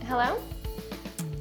Hello?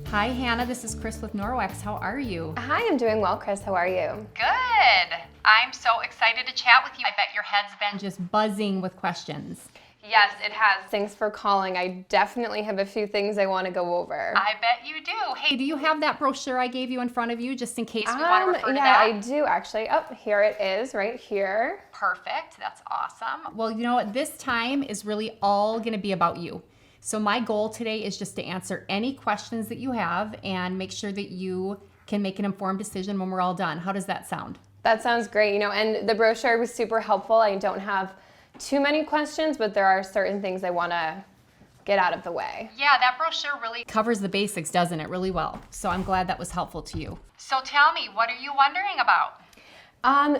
Hi, Hannah. This is Chris with Norwex. How are you? Hi, I'm doing well, Chris. How are you? Good. I'm so excited to chat with you. I bet your head's been just buzzing with questions. Yes, it has. Thanks for calling. I definitely have a few things I want to go over. I bet you do. Hey, do you have that brochure I gave you in front of you just in case we want to refer to yeah, that? I do actually. Oh, here it is right here. Perfect. That's awesome. Well, you know what? This time is really all going to be about you. So my goal today is just to answer any questions that you have and make sure that you can make an informed decision when we're all done. How does that sound? That sounds great. And the brochure was super helpful. I don't have too many questions, but there are certain things I want to get out of the way. Yeah, that brochure really covers the basics, doesn't it? Really well. So I'm glad that was helpful to you. So tell me, what are you wondering about?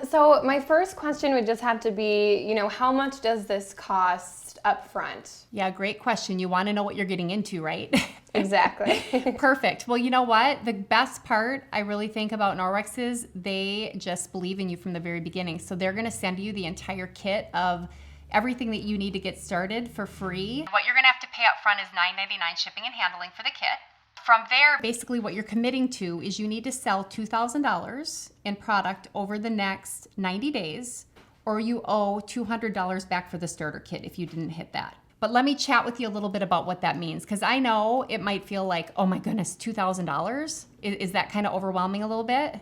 So my first question would just have to be, how much does this cost up front? Yeah, great question. You want to know what you're getting into, right? Exactly. Perfect. Well, you know what? The best part I really think about Norwex is they just believe in you from the very beginning. So they're going to send you the entire kit of everything that you need to get started for free. What you're going to have to pay up front is $9.99 shipping and handling for the kit. From there, basically what you're committing to is you need to sell $2,000 in product over the next 90 days, or you owe $200 back for the starter kit if you didn't hit that. But let me chat with you a little bit about what that means, because I know it might feel like, oh my goodness, $2,000? Is that kind of overwhelming a little bit?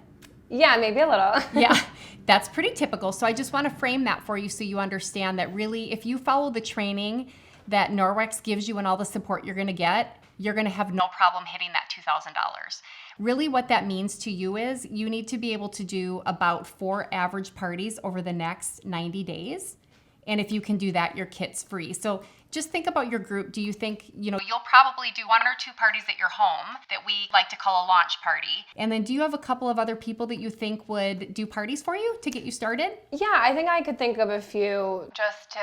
Yeah, maybe a little. Yeah, that's pretty typical. So I just want to frame that for you so you understand that really if you follow the training that Norwex gives you and all the support you're going to get, you're going to have no problem hitting that $2,000. Really what that means to you is you need to be able to do about 4 average parties over the next 90 days. And if you can do that, your kit's free. So just think about your group. Do you think, you'll probably do 1 or 2 parties at your home that we like to call a launch party. And then do you have a couple of other people that you think would do parties for you to get you started? Yeah, I think I could think of a few just to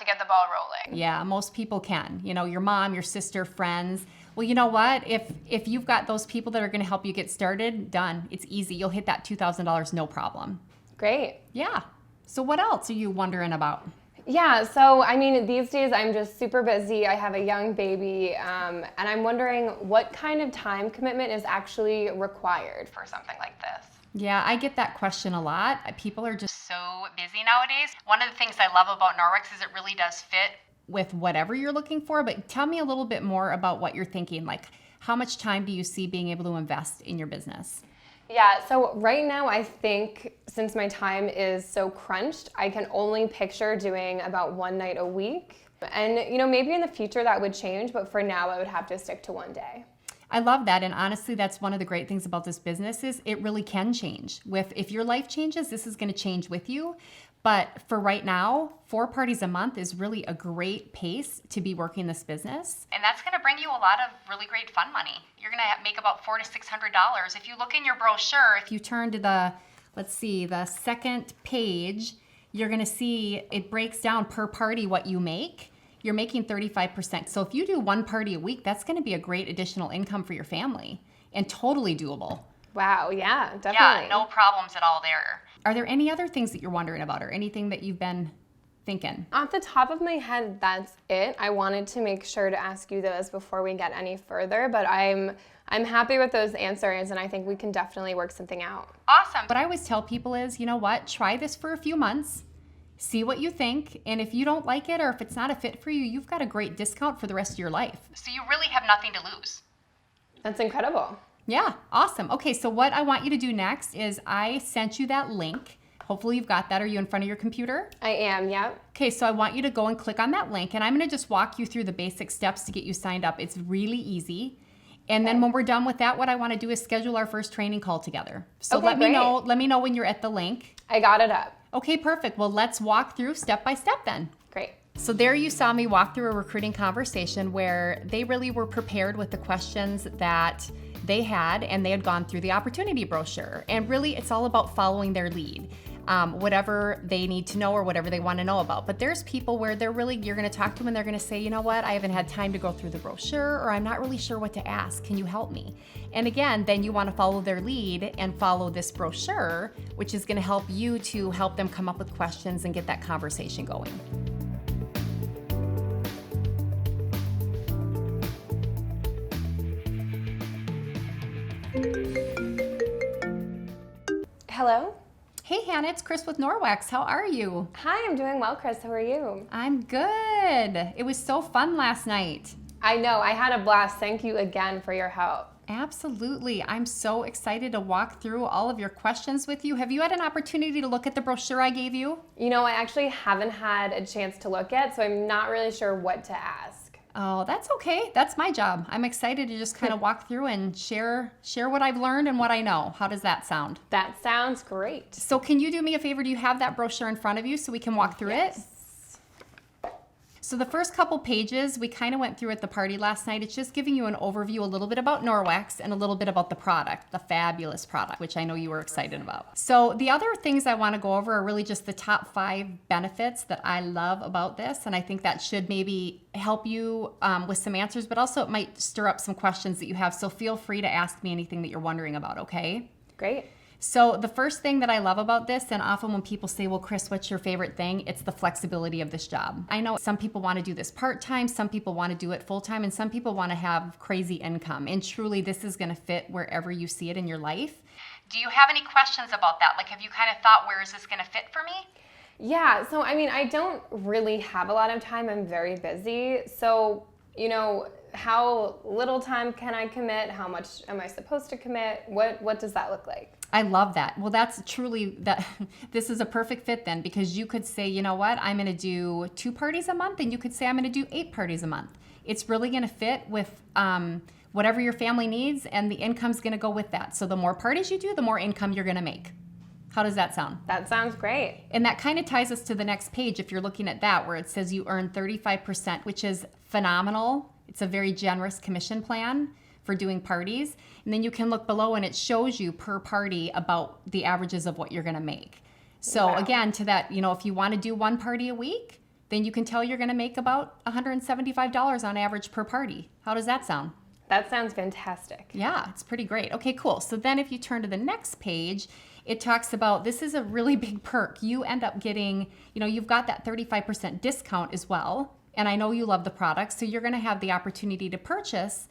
get the ball rolling. Yeah, most people can. Your mom, your sister, friends. Well, you know what? If you've got those people that are going to help you get started, done. It's easy. You'll hit that $2,000 no problem. Great. Yeah. So what else are you wondering about? Yeah, so these days I'm just super busy. I have a young baby, and I'm wondering what kind of time commitment is actually required for something like this. Yeah, I get that question a lot. People are just so busy nowadays. One of the things I love about Norwex is it really does fit with whatever you're looking for, but tell me a little bit more about what you're thinking. Like, how much time do you see being able to invest in your business? Yeah, so right now I think since my time is so crunched, I can only picture doing about 1 night a week. And maybe in the future that would change, but for now I would have to stick to 1 day. I love that. And honestly, that's one of the great things about this business is it really can change. If your life changes, this is going to change with you. But for right now, 4 parties a month is really a great pace to be working this business. And that's going to bring you a lot of really great fun money. You're going to make about $400 to $600. If you look in your brochure, if you turn to the second page, you're going to see it breaks down per party what you make. You're making 35%. So if you do 1 party a week, that's going to be a great additional income for your family and totally doable. Wow, yeah, definitely. Yeah, no problems at all there. Are there any other things that you're wondering about or anything that you've been thinking? Off the top of my head, that's it. I wanted to make sure to ask you those before we get any further, but I'm happy with those answers, and I think we can definitely work something out. Awesome. What I always tell people is, you know what? Try this for a few months. See what you think, and if you don't like it or if it's not a fit for you, you've got a great discount for the rest of your life. So you really have nothing to lose. That's incredible. Yeah, awesome. Okay, so what I want you to do next is I sent you that link. Hopefully you've got that. Are you in front of your computer? I am, yeah. Okay, so I want you to go and click on that link, and I'm going to just walk you through the basic steps to get you signed up. It's really easy. And then when we're done with that, what I want to do is schedule our first training call together. So okay, let me know when you're at the link. I got it up. Okay, perfect. Well, let's walk through step by step then. Great. So there you saw me walk through a recruiting conversation where they really were prepared with the questions that they had, and they had gone through the opportunity brochure. And really, it's all about following their lead. Whatever they need to know or whatever they want to know about. But there's people where you're going to talk to them and they're going to say, you know what, I haven't had time to go through the brochure, or I'm not really sure what to ask. Can you help me? And again, then you want to follow their lead and follow this brochure, which is going to help you to help them come up with questions and get that conversation going. Hello? Hey Hannah, it's Chris with Norwex. How are you? Hi, I'm doing well, Chris. How are you? I'm good. It was so fun last night. I know, I had a blast. Thank you again for your help. Absolutely. I'm so excited to walk through all of your questions with you. Have you had an opportunity to look at the brochure I gave you? You know, I actually haven't had a chance to look at, so I'm not really sure what to ask. Oh, that's okay. That's my job. I'm excited to just kind of walk through and share what I've learned and what I know. How does that sound? That sounds great. So can you do me a favor? Do you have that brochure in front of you so we can walk through it? So the first couple pages, we kind of went through at the party last night. It's just giving you an overview, a little bit about Norwex and a little bit about the product, the fabulous product, which I know you were excited about. So the other things I want to go over are really just the top 5 benefits that I love about this. And I think that should maybe help you with some answers, but also it might stir up some questions that you have. So feel free to ask me anything that you're wondering about, okay? Great. So the first thing that I love about this, and often when people say, well, Chris, what's your favorite thing? It's the flexibility of this job. I know some people want to do this part-time, some people want to do it full-time, and some people want to have crazy income. And truly, this is going to fit wherever you see it in your life. Do you have any questions about that? Like, have you kind of thought, where is this going to fit for me? Yeah, so I mean, I don't really have a lot of time. I'm very busy. So, you know, how little time can I commit? How much am I supposed to commit? What does that look like? I love that. Well, that's truly that. This is a perfect fit then, because you could say, you know what, I'm going to do 2 parties a month, and you could say I'm going to do 8 parties a month. It's really going to fit with whatever your family needs, and the income's going to go with that. So the more parties you do, the more income you're going to make. How does that sound? That sounds great. And that kind of ties us to the next page. If you're looking at that, where it says you earn 35%, which is phenomenal. It's a very generous commission plan for doing parties. And then you can look below and it shows you per party about the averages of what you're going to make. So Wow. Again, to that, you know, if you want to do 1 party a week, then you can tell you're going to make about $175 on average per party. How does that sound? That sounds fantastic. Yeah, it's pretty great. Okay, cool. So then if you turn to the next page, it talks about, this is a really big perk. You end up getting, you know, you've got that 35% discount as well. And I know you love the product, so you're going to have the opportunity to purchase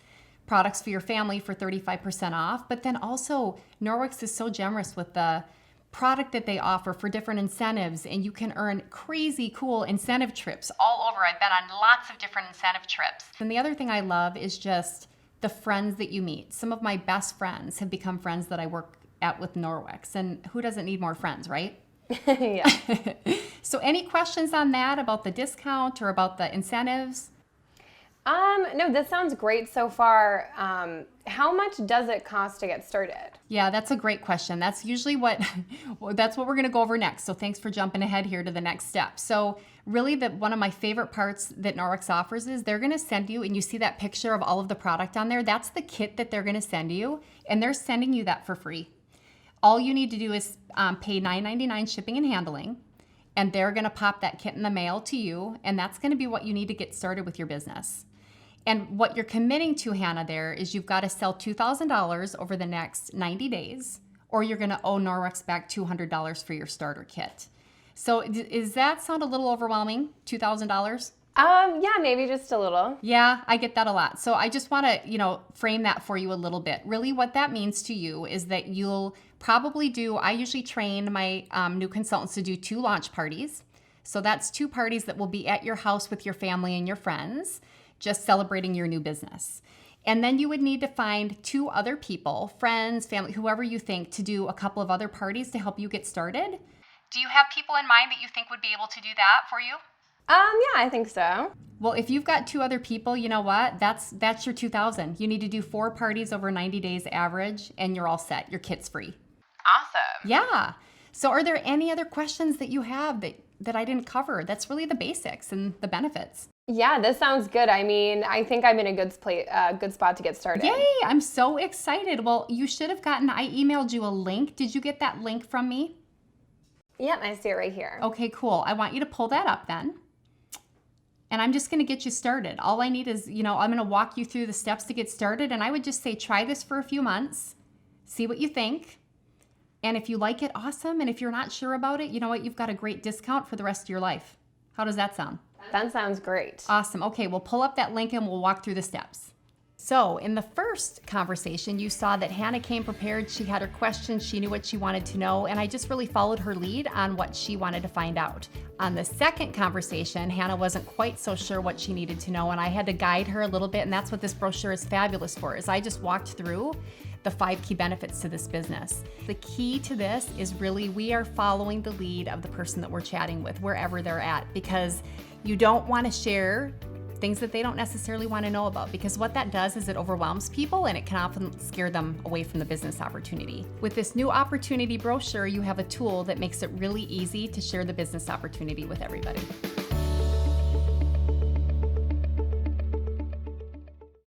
products for your family for 35% off. But then also, Norwex is so generous with the product that they offer for different incentives, and you can earn crazy cool incentive trips all over. I've been on lots of different incentive trips. And the other thing I love is just the friends that you meet. Some of my best friends have become friends that I work at with Norwex, and who doesn't need more friends, right? Yeah. So any questions on that, about the discount or about the incentives? No, this sounds great so far. How much does it cost to get started? Yeah, that's a great question. That's usually that's what we're going to go over next. So thanks for jumping ahead here to the next step. So really, one of my favorite parts that Norwex offers is they're going to send you, and you see that picture of all of the product on there. That's the kit that they're going to send you, and they're sending you that for free. All you need to do is pay $9.99 shipping and handling, and they're going to pop that kit in the mail to you, and that's going to be what you need to get started with your business. And what you're committing to, Hannah, there is you've got to sell $2,000 over the next 90 days, or you're going to owe Norwex back $200 for your starter kit. So does that sound a little overwhelming, $2,000? Yeah, maybe just a little. Yeah, I get that a lot. So I just want to, frame that for you a little bit. Really what that means to you is that you'll probably I usually train my new consultants to do 2 launch parties. So that's 2 parties that will be at your house with your family and your friends, just celebrating your new business. And then you would need to find 2 other people, friends, family, whoever you think, to do a couple of other parties to help you get started. Do you have people in mind that you think would be able to do that for you? Yeah, I think so. Well, if you've got 2 other people, you know what? That's your $2,000. You need to do 4 parties over 90 days average, and you're all set. Your kit's free. Awesome. Yeah. So are there any other questions that you have that I didn't cover? That's really the basics and the benefits. Yeah, this sounds good. I mean, I think I'm in a good spot to get started. Yay, I'm so excited. Well, you should have I emailed you a link. Did you get that link from me? Yep, I see it right here. Okay, cool. I want you to pull that up then. And I'm just going to get you started. All I need is, I'm going to walk you through the steps to get started. And I would just say, try this for a few months, see what you think. And if you like it, awesome. And if you're not sure about it, you know what? You've got a great discount for the rest of your life. How does that sound? That sounds great. Awesome. Okay, we'll pull up that link and we'll walk through the steps. So in the first conversation, you saw that Hannah came prepared. She had her questions. She knew what she wanted to know. And I just really followed her lead on what she wanted to find out. On the second conversation, Hannah wasn't quite so sure what she needed to know. And I had to guide her a little bit. And that's what this brochure is fabulous for, is I just walked through the 5 key benefits to this business. The key to this is really we are following the lead of the person that we're chatting with, wherever they're at, because you don't want to share things that they don't necessarily want to know about, because what that does is it overwhelms people and it can often scare them away from the business opportunity. With this new opportunity brochure, you have a tool that makes it really easy to share the business opportunity with everybody.